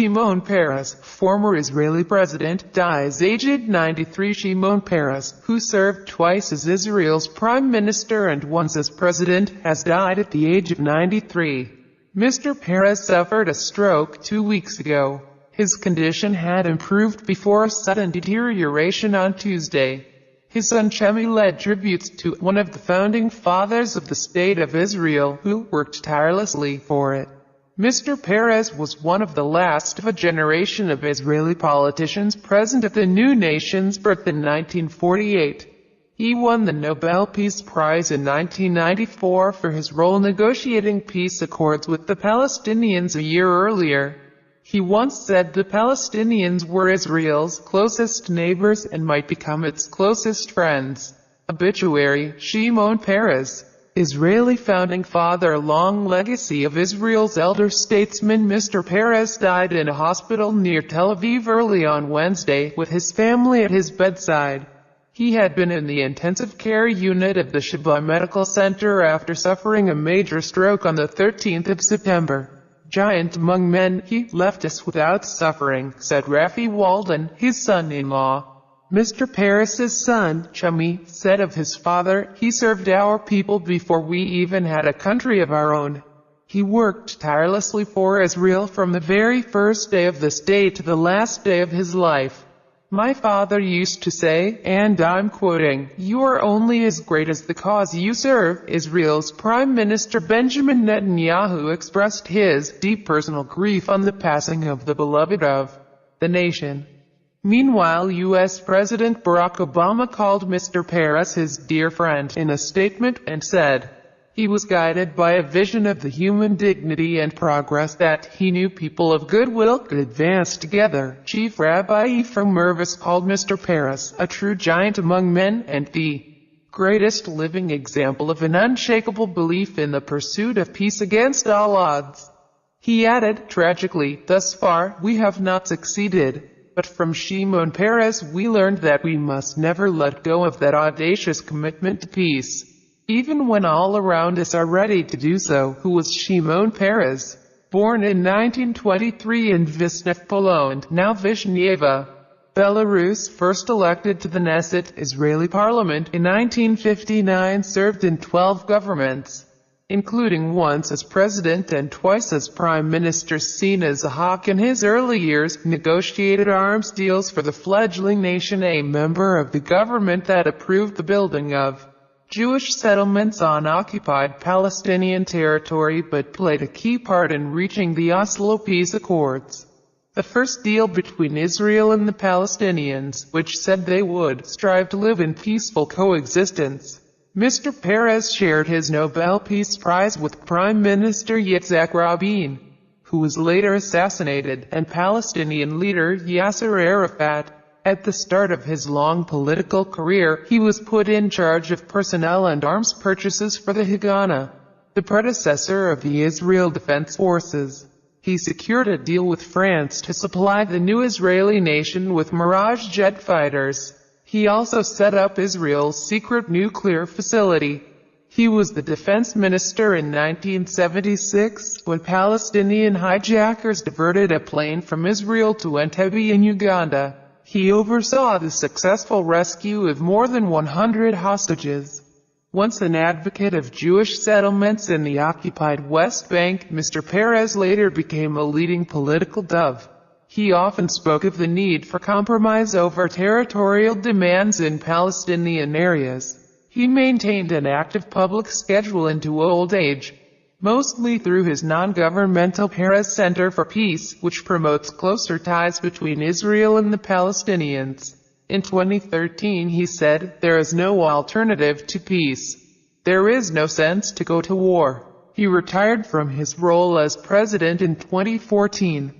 Shimon Peres, former Israeli president, dies aged 93. Shimon Peres, who served twice as Israel's prime minister and once as president, has died at the age of 93. Mr. Peres suffered a stroke 2 weeks ago. His condition had improved before sudden deterioration on Tuesday. His son Chemi led tributes to one of the founding fathers of the State of Israel, who worked tirelessly for it. Mr. Peres was one of the last of a generation of Israeli politicians present at the new nation's birth in 1948. He won the Nobel Peace Prize in 1994 for his role negotiating peace accords with the Palestinians a year earlier. He once said the Palestinians were Israel's closest neighbors and might become its closest friends. Obituary, Shimon Peres, Israeli founding father. Long legacy of Israel's elder statesman. Mr. Peres died in a hospital near Tel Aviv early on Wednesday, with his family at his bedside. He had been in the intensive care unit of the Sheba Medical Center after suffering a major stroke on the 13th of September. Giant among men, he left us without suffering, said Rafi Walden, his son-in-law. Mr. Peres's son, Chemi, said of his father, "He served our people before we even had a country of our own. He worked tirelessly for Israel from the very first day of the state to the last day of his life. My father used to say, and I'm quoting, 'You are only as great as the cause you serve.'" Israel's Prime Minister Benjamin Netanyahu expressed his deep personal grief on the passing of the beloved of the nation. Meanwhile, U.S. President Barack Obama called Mr. Peres his dear friend in a statement and said, he was guided by a vision of the human dignity and progress that he knew people of goodwill could advance together. Chief Rabbi Ephraim Mervis called Mr. Peres a true giant among men and the greatest living example of an unshakable belief in the pursuit of peace against all odds. He added, "Tragically, thus far, we have not succeeded. But from Shimon Peres we learned that we must never let go of that audacious commitment to peace, even when all around us are ready to do so." Who was Shimon Peres? Born in 1923 in Visnev, Poland, now Vishneva, Belarus, first elected to the Knesset, Israeli parliament, in 1959, served in 12 governments, including once as president and twice as prime minister. Seen as a hawk in his early years, negotiated arms deals for the fledgling nation, a member of the government that approved the building of Jewish settlements on occupied Palestinian territory, but played a key part in reaching the Oslo Peace Accords, the first deal between Israel and the Palestinians, which said they would strive to live in peaceful coexistence. Mr. Peres shared his Nobel Peace Prize with Prime Minister Yitzhak Rabin, who was later assassinated, and Palestinian leader Yasser Arafat. At the start of his long political career, he was put in charge of personnel and arms purchases for the Haganah, the predecessor of the Israel Defense Forces. He secured a deal with France to supply the new Israeli nation with Mirage jet fighters. He also set up Israel's secret nuclear facility. He was the defense minister in 1976, when Palestinian hijackers diverted a plane from Israel to Entebbe in Uganda. He oversaw the successful rescue of more than 100 hostages. Once an advocate of Jewish settlements in the occupied West Bank, Mr. Peres later became a leading political dove. He often spoke of the need for compromise over territorial demands in Palestinian areas. He maintained an active public schedule into old age, mostly through his non-governmental Peres Center for Peace, which promotes closer ties between Israel and the Palestinians. In 2013 he said, "There is no alternative to peace. There is no sense to go to war." He retired from his role as president in 2014.